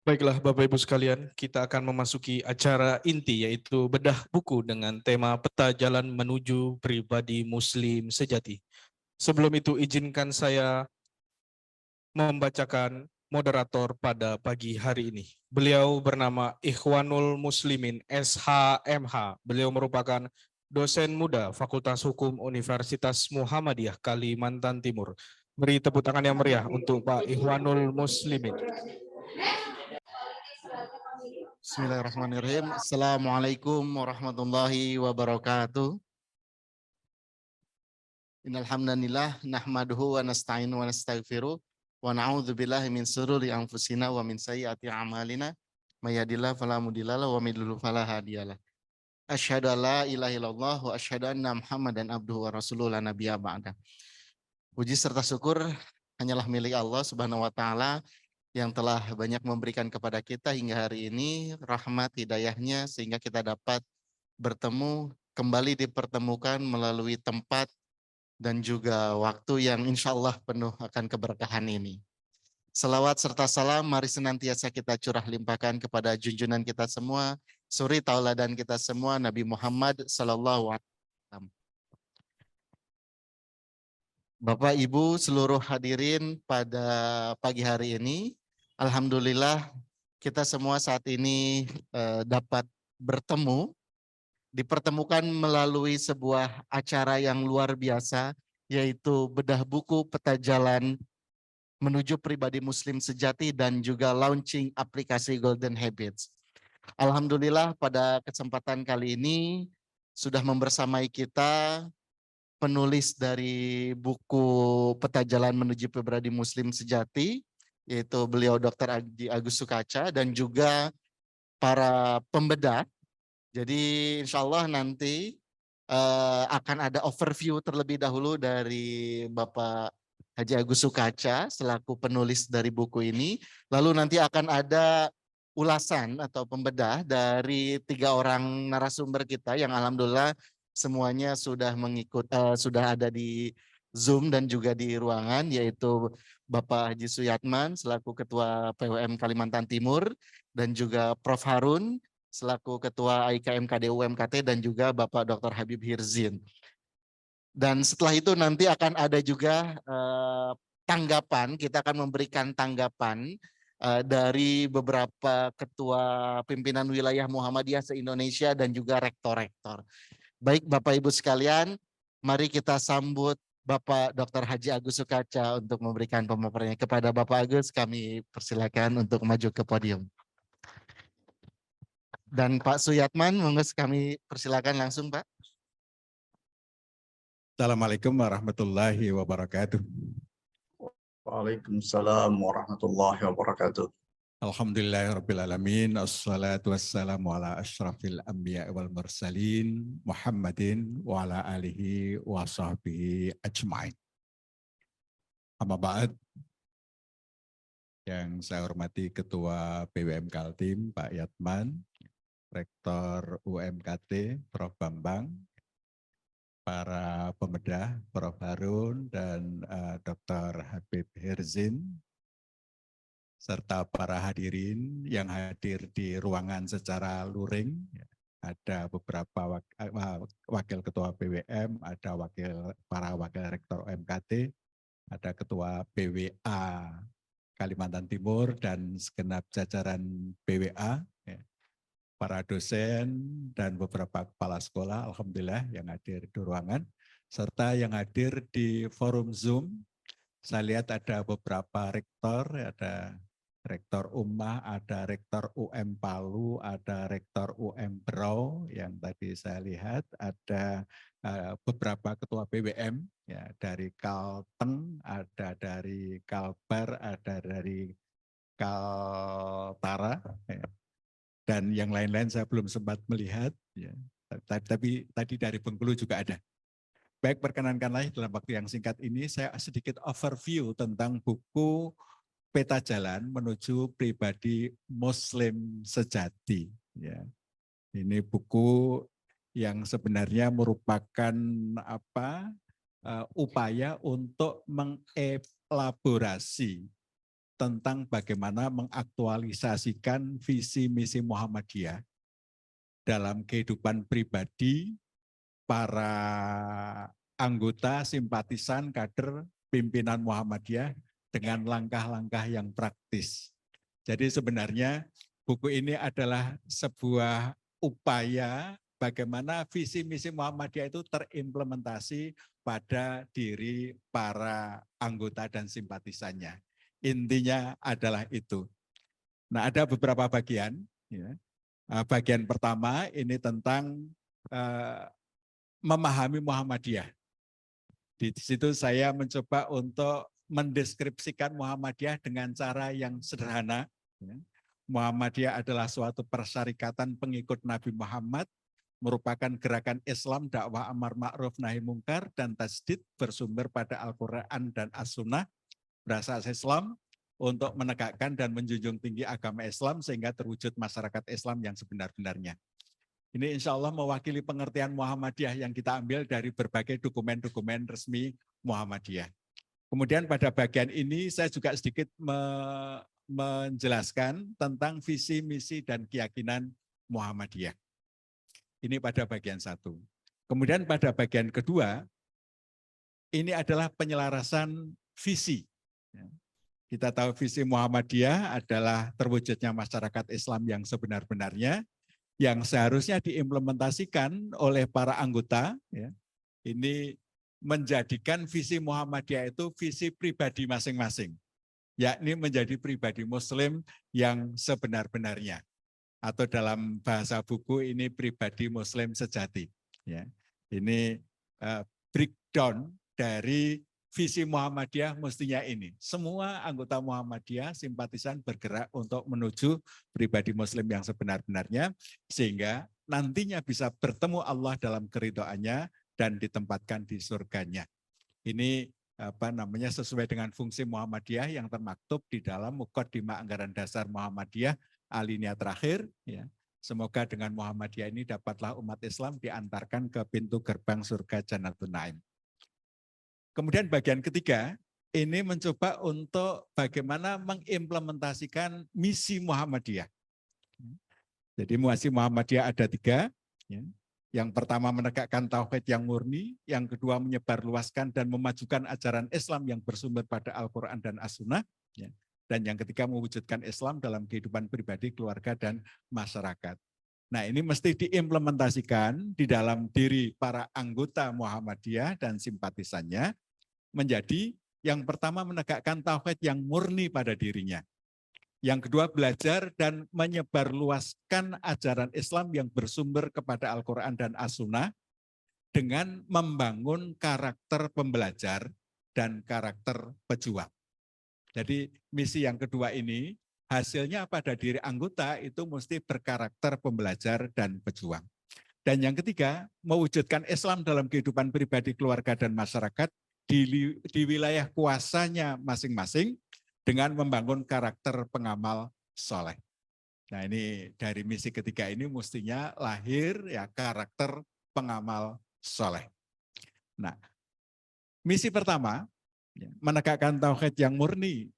Baiklah Bapak Ibu sekalian, kita akan memasuki acara inti yaitu bedah buku dengan tema Peta Jalan Menuju Pribadi Muslim Sejati. Sebelum itu izinkan saya membacakan moderator pada pagi hari ini. Beliau bernama Ikhwanul Muslimin SHMH. Beliau merupakan dosen muda Fakultas Hukum Universitas Muhammadiyah Kalimantan Timur. Beri tepuk tangan yang meriah untuk Pak Ikhwanul Muslimin. Bismillahirrahmanirrahim. Assalamualaikum warahmatullahi wabarakatuh. Innal hamdanillah nahmaduhu wa nasta'inu wa nastaghfiruh wa na'udzu billahi min shururi anfusina wa min sayyiati a'malina may yahdihillahu fala mudhillalah wa may yudhlil fala hadiyalah. Asyhadu an la ilaha illallah wa asyhadu anna Muhammadan abduhu wa rasuluhu la nabiyya ba'da. Puji serta syukur hanyalah milik Allah Subhanahu wa taala yang telah banyak memberikan kepada kita hingga hari ini rahmat hidayahnya sehingga kita dapat bertemu, kembali dipertemukan melalui tempat dan juga waktu yang insya Allah penuh akan keberkahan ini. Selawat serta salam mari senantiasa kita curah limpahkan kepada junjungan kita semua, suri tauladan kita semua, Nabi Muhammad Sallallahu Alaihi Wasallam. Bapak Ibu seluruh hadirin pada pagi hari ini, alhamdulillah kita semua saat ini dapat bertemu, dipertemukan melalui sebuah acara yang luar biasa, yaitu bedah buku Peta Jalan Menuju Pribadi Muslim Sejati dan juga launching aplikasi Golden Habits. Alhamdulillah pada kesempatan kali ini sudah membersamai kita penulis dari buku Peta Jalan Menuju Pribadi Muslim Sejati, yaitu beliau Dr. Agus Sukaca, dan juga para pembedah. Jadi insya Allah nanti akan ada overview terlebih dahulu dari Bapak Haji Agus Sukaca selaku penulis dari buku ini. Lalu nanti akan ada ulasan atau pembedah dari 3 orang narasumber kita yang alhamdulillah semuanya sudah sudah ada di Zoom dan juga di ruangan, yaitu Bapak Haji Suyatman selaku Ketua PWM Kalimantan Timur dan juga Prof. Harun selaku Ketua AIKMKD UMKT dan juga Bapak Dr. Habib Hirzin. Dan setelah itu nanti akan ada juga tanggapan, kita akan memberikan tanggapan dari beberapa ketua pimpinan wilayah Muhammadiyah se-Indonesia dan juga rektor-rektor. Baik Bapak Ibu sekalian, mari kita sambut Bapak Dr. Haji Agus Sukaca untuk memberikan pemaparannya. Kepada Bapak Agus kami persilakan untuk maju ke podium. Dan Pak Suyatman, monggo kami persilakan langsung Pak. Assalamualaikum warahmatullahi wabarakatuh. Waalaikumsalam warahmatullahi wabarakatuh. Alhamdulillahirrabbilalamin. Assalatu wassalamu ala ashrafil anbiya wal mursalin Muhammadin wa ala alihi wa sahbihi ajma'in. Amma ba'd. Yang saya hormati Ketua PWM Kaltim Pak Yatman, Rektor UMKT Prof. Bambang, para pembedah Prof. Harun dan Dr. Habib Hirzin, serta para hadirin yang hadir di ruangan secara luring. Ada beberapa wakil ketua PWM, ada para wakil rektor UMKT, ada ketua PWA Kalimantan Timur dan segenap jajaran PWA, para dosen dan beberapa kepala sekolah, alhamdulillah yang hadir di ruangan, serta yang hadir di forum Zoom. Saya lihat ada beberapa rektor, ada Rektor Ummah, ada Rektor UM Palu, ada Rektor UM Berau yang tadi saya lihat, ada beberapa ketua PWM ya, dari Kalteng, ada dari Kalbar, ada dari Kaltara, ya. Dan yang lain-lain saya belum sempat melihat, ya. Tapi tadi dari Bengkulu juga ada. Baik, perkenankanlah dalam waktu yang singkat ini saya sedikit overview tentang buku Peta Jalan Menuju Pribadi Muslim Sejati. Ya. Ini buku yang sebenarnya merupakan upaya untuk mengelaborasi tentang bagaimana mengaktualisasikan visi misi Muhammadiyah dalam kehidupan pribadi para anggota, simpatisan, kader, pimpinan Muhammadiyah dengan langkah-langkah yang praktis. Jadi sebenarnya buku ini adalah sebuah upaya bagaimana visi misi Muhammadiyah itu terimplementasi pada diri para anggota dan simpatisannya. Intinya adalah itu. Nah, ada beberapa bagian. Ya. Bagian pertama ini tentang memahami Muhammadiyah. Di situ saya mencoba untuk mendeskripsikan Muhammadiyah dengan cara yang sederhana. Muhammadiyah adalah suatu persyarikatan pengikut Nabi Muhammad, merupakan gerakan Islam dakwah amar ma'ruf nahi mungkar dan tasdid bersumber pada Al-Quran dan As-Sunnah, berasal Islam untuk menegakkan dan menjunjung tinggi agama Islam sehingga terwujud masyarakat Islam yang sebenar-benarnya. Ini insya Allah mewakili pengertian Muhammadiyah yang kita ambil dari berbagai dokumen-dokumen resmi Muhammadiyah. Kemudian pada bagian ini saya juga sedikit menjelaskan tentang visi, misi, dan keyakinan Muhammadiyah. Ini pada bagian 1. Kemudian pada bagian kedua, ini adalah penyelarasan visi. Kita tahu visi Muhammadiyah adalah terwujudnya masyarakat Islam yang sebenar-benarnya, yang seharusnya diimplementasikan oleh para anggota. Ini menjadikan visi Muhammadiyah itu visi pribadi masing-masing, yakni menjadi pribadi Muslim yang sebenar-benarnya. Atau dalam bahasa buku ini pribadi Muslim sejati. Ini breakdown dari visi Muhammadiyah mestinya ini. Semua anggota Muhammadiyah, simpatisan bergerak untuk menuju pribadi Muslim yang sebenar-benarnya, sehingga nantinya bisa bertemu Allah dalam keridhaannya dan ditempatkan di surganya. Ini sesuai dengan fungsi Muhammadiyah yang termaktub di dalam Muqaddimah Anggaran Dasar Muhammadiyah alinea terakhir. Semoga dengan Muhammadiyah ini dapatlah umat Islam diantarkan ke pintu gerbang surga Jannatul Naim. Kemudian bagian ketiga, ini mencoba untuk bagaimana mengimplementasikan misi Muhammadiyah. Jadi misi Muhammadiyah ada 3. Yang pertama menegakkan tauhid yang murni, yang kedua menyebarluaskan dan memajukan ajaran Islam yang bersumber pada Al-Quran dan As-Sunnah, dan yang ketiga mewujudkan Islam dalam kehidupan pribadi, keluarga, dan masyarakat. Nah, ini mesti diimplementasikan di dalam diri para anggota Muhammadiyah dan simpatisannya menjadi yang pertama menegakkan tauhid yang murni pada dirinya. Yang kedua belajar dan menyebarluaskan ajaran Islam yang bersumber kepada Al-Quran dan As-Sunnah dengan membangun karakter pembelajar dan karakter pejuang. Jadi misi yang kedua ini hasilnya pada diri anggota itu mesti berkarakter pembelajar dan pejuang. Dan yang ketiga, mewujudkan Islam dalam kehidupan pribadi, keluarga, dan masyarakat di wilayah kuasanya masing-masing dengan membangun karakter pengamal soleh. Nah, ini dari misi ketiga ini mestinya lahir karakter pengamal soleh. Nah, misi pertama menegakkan tauhid yang murni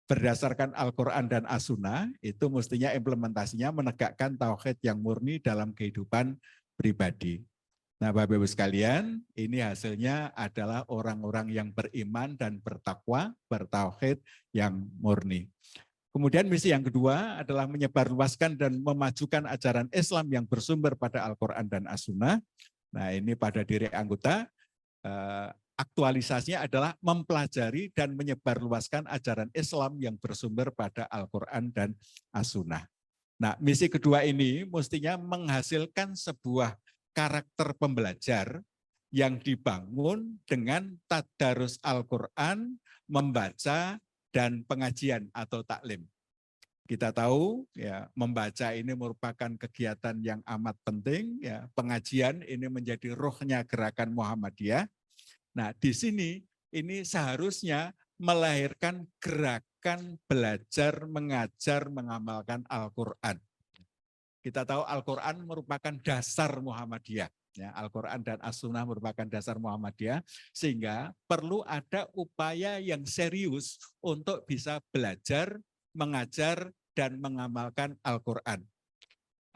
berdasarkan Al-Quran dan As-Sunnah, itu mestinya implementasinya menegakkan tauhid yang murni dalam kehidupan pribadi. Nah, Bapak Ibu sekalian, ini hasilnya adalah orang-orang yang beriman dan bertakwa, bertauhid yang murni. Kemudian misi yang kedua adalah menyebarluaskan dan memajukan ajaran Islam yang bersumber pada Al-Quran dan As-Sunnah. Nah, ini pada diri anggota, aktualisasinya adalah mempelajari dan menyebarluaskan ajaran Islam yang bersumber pada Al-Quran dan As-Sunnah. Nah, misi kedua ini mestinya menghasilkan sebuah karakter pembelajar yang dibangun dengan tadarus Al-Quran, membaca, dan pengajian atau taklim. Kita tahu membaca ini merupakan kegiatan yang amat penting, pengajian ini menjadi ruhnya gerakan Muhammadiyah. Nah, di sini ini seharusnya melahirkan gerakan belajar, mengajar, mengamalkan Al-Quran. Kita tahu Al-Quran merupakan dasar Muhammadiyah. Ya, Al-Quran dan As-Sunnah merupakan dasar Muhammadiyah, sehingga perlu ada upaya yang serius untuk bisa belajar, mengajar, dan mengamalkan Al-Quran.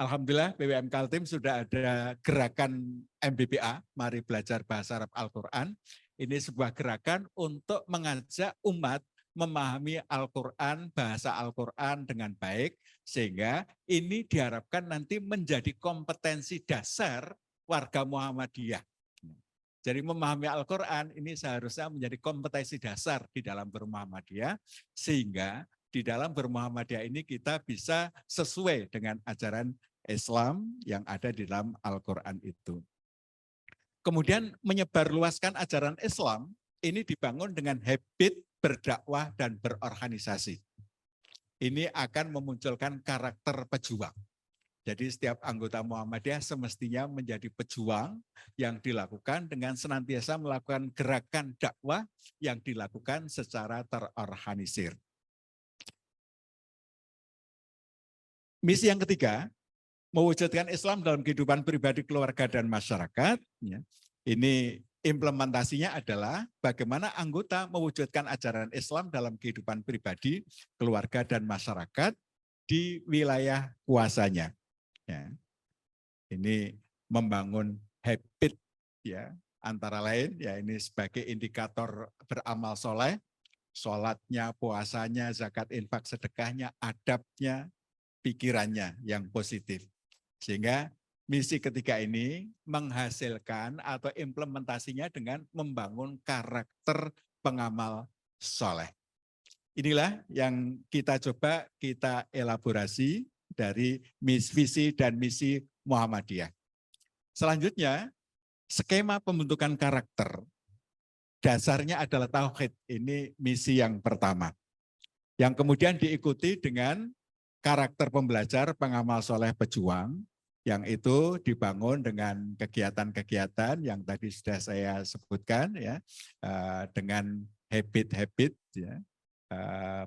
Alhamdulillah BWM Kaltim sudah ada gerakan MBBA, Mari Belajar Bahasa Arab Al-Quran. Ini sebuah gerakan untuk mengajak umat memahami Al-Quran, bahasa Al-Quran dengan baik, sehingga ini diharapkan nanti menjadi kompetensi dasar warga Muhammadiyah. Jadi memahami Al-Quran ini seharusnya menjadi kompetensi dasar di dalam bermuhammadiyah, sehingga di dalam bermuhammadiyah ini kita bisa sesuai dengan ajaran Islam yang ada di dalam Al-Quran itu. Kemudian menyebarluaskan ajaran Islam ini dibangun dengan habit berdakwah dan berorganisasi. Ini akan memunculkan karakter pejuang. Jadi setiap anggota Muhammadiyah semestinya menjadi pejuang yang dilakukan dengan senantiasa melakukan gerakan dakwah yang dilakukan secara terorganisir. Misi yang ketiga, mewujudkan Islam dalam kehidupan pribadi, keluarga, dan masyarakat. Ini implementasinya adalah bagaimana anggota mewujudkan ajaran Islam dalam kehidupan pribadi, keluarga, dan masyarakat di wilayah kuasanya. Ya. Ini membangun habit, ya, antara lain ya ini sebagai indikator beramal soleh, sholatnya, puasanya, zakat, infak, sedekahnya, adabnya, pikirannya yang positif. Sehingga misi ketiga ini menghasilkan atau implementasinya dengan membangun karakter pengamal soleh. Inilah yang kita coba kita elaborasi dari visi dan misi Muhammadiyah. Selanjutnya, skema pembentukan karakter. Dasarnya adalah tauhid. Ini misi yang pertama. Yang kemudian diikuti dengan karakter pembelajar, pengamal soleh, pejuang, yang itu dibangun dengan kegiatan-kegiatan yang tadi sudah saya sebutkan, ya, dengan habit-habit, ya.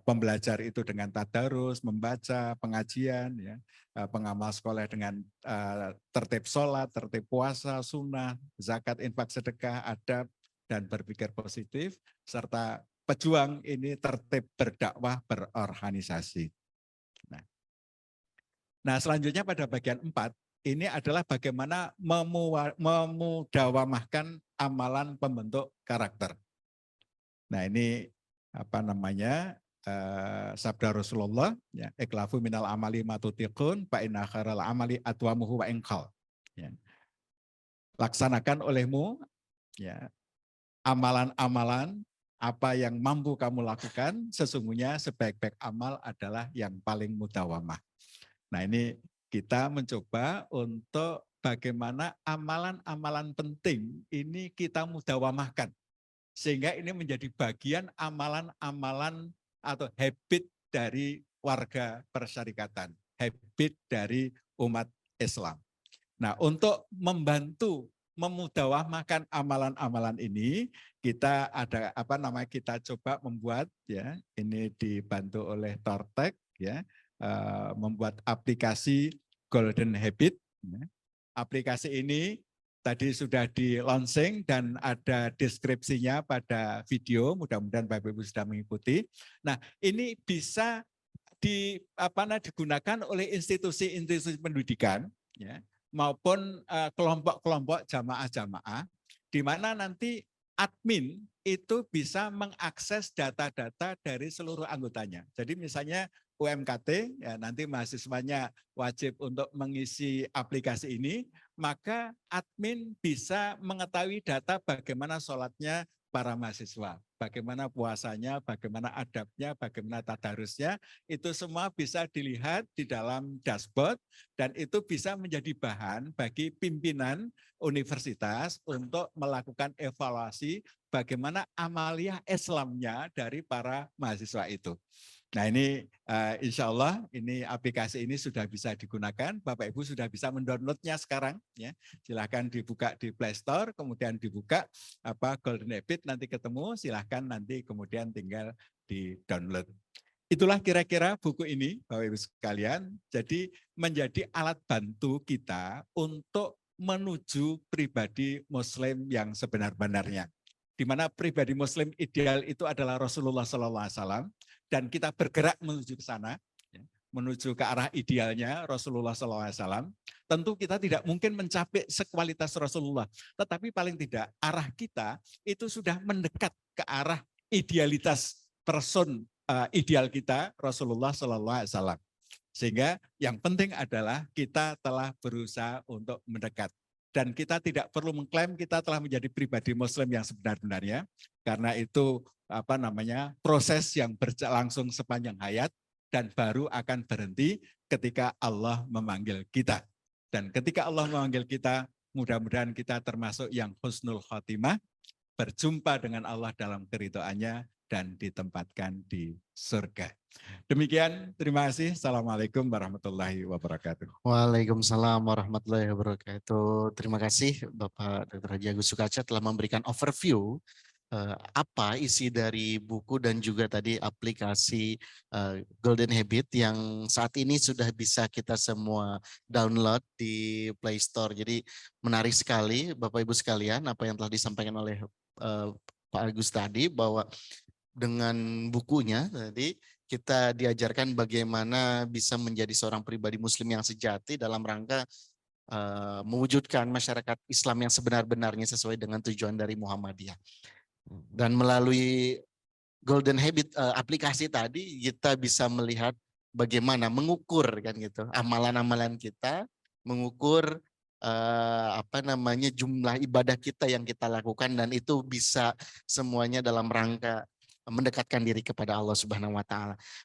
Pembelajar itu dengan tadarus, membaca, pengajian, ya, pengamal sekolah dengan tertib sholat, tertib puasa, sunnah, zakat, infak, sedekah, adab, dan berpikir positif, serta pejuang ini tertib berdakwah, berorganisasi. Nah, selanjutnya pada bagian 4, ini adalah bagaimana memudawamahkan amalan pembentuk karakter. Nah, ini apa namanya, sabda Rasulullah, ya, iklafu minal amali matutiqun fa inna khairal amali atwamuhu wa inqal. Ya. Laksanakan olehmu, ya, amalan-amalan apa yang mampu kamu lakukan, sesungguhnya sebaik-baik amal adalah yang paling mudawamah. Nah, ini kita mencoba untuk bagaimana amalan-amalan penting ini kita mudawamahkan. Sehingga ini menjadi bagian amalan-amalan atau habit dari warga persyarikatan, habit dari umat Islam. Nah, untuk membantu memudawamahkan amalan-amalan ini, kita ada kita coba membuat, ya, ini dibantu oleh Tortek, ya, membuat aplikasi Golden Habit. Ya. Aplikasi ini tadi sudah di launching dan ada deskripsinya pada video, mudah-mudahan Bapak Ibu sudah mengikuti. Nah, ini bisa digunakan oleh institusi-institusi pendidikan, ya, maupun kelompok-kelompok jamaah-jamaah, di mana nanti admin itu bisa mengakses data-data dari seluruh anggotanya. Jadi misalnya UMKT, ya, nanti mahasiswanya wajib untuk mengisi aplikasi ini, maka admin bisa mengetahui data bagaimana sholatnya para mahasiswa, bagaimana puasanya, bagaimana adabnya, bagaimana tadarusnya, itu semua bisa dilihat di dalam dashboard dan itu bisa menjadi bahan bagi pimpinan universitas untuk melakukan evaluasi bagaimana amaliyah Islamnya dari para mahasiswa itu. Nah, ini insya Allah ini aplikasi ini sudah bisa digunakan, Bapak Ibu sudah bisa mendownloadnya sekarang, ya. Silahkan dibuka di Play Store, kemudian dibuka Golden Habit, nanti ketemu, silahkan nanti kemudian tinggal di download. Itulah kira-kira buku ini, Bapak Ibu sekalian, jadi menjadi alat bantu kita untuk menuju pribadi Muslim yang sebenar-benarnya. Di mana pribadi Muslim ideal itu adalah Rasulullah SAW, dan kita bergerak menuju ke sana, menuju ke arah idealnya Rasulullah SAW. Tentu kita tidak mungkin mencapai sekualitas Rasulullah, tetapi paling tidak arah kita itu sudah mendekat ke arah idealitas person ideal kita Rasulullah SAW. Sehingga yang penting adalah kita telah berusaha untuk mendekat. Dan kita tidak perlu mengklaim kita telah menjadi pribadi Muslim yang sebenar-benarnya, karena itu proses yang berlangsung sepanjang hayat dan baru akan berhenti ketika Allah memanggil kita. Dan ketika Allah memanggil kita, mudah-mudahan kita termasuk yang husnul khotimah, berjumpa dengan Allah dalam keridhaannya dan ditempatkan di surga. Demikian, terima kasih. Assalamualaikum warahmatullahi wabarakatuh. Waalaikumsalam warahmatullahi wabarakatuh. Terima kasih Bapak Dr. Haji Agus Sukaca telah memberikan overview apa isi dari buku dan juga tadi aplikasi Golden Habit yang saat ini sudah bisa kita semua download di Play Store. Jadi menarik sekali Bapak Ibu sekalian apa yang telah disampaikan oleh Pak Agus tadi, bahwa dengan bukunya tadi kita diajarkan bagaimana bisa menjadi seorang pribadi Muslim yang sejati dalam rangka mewujudkan masyarakat Islam yang sebenar-benarnya sesuai dengan tujuan dari Muhammadiyah. Dan melalui Golden Habit aplikasi tadi kita bisa melihat bagaimana mengukur kan gitu amalan-amalan kita, mengukur jumlah ibadah kita yang kita lakukan, dan itu bisa semuanya dalam rangka mendekatkan diri kepada Allah Subhanahu wa taala.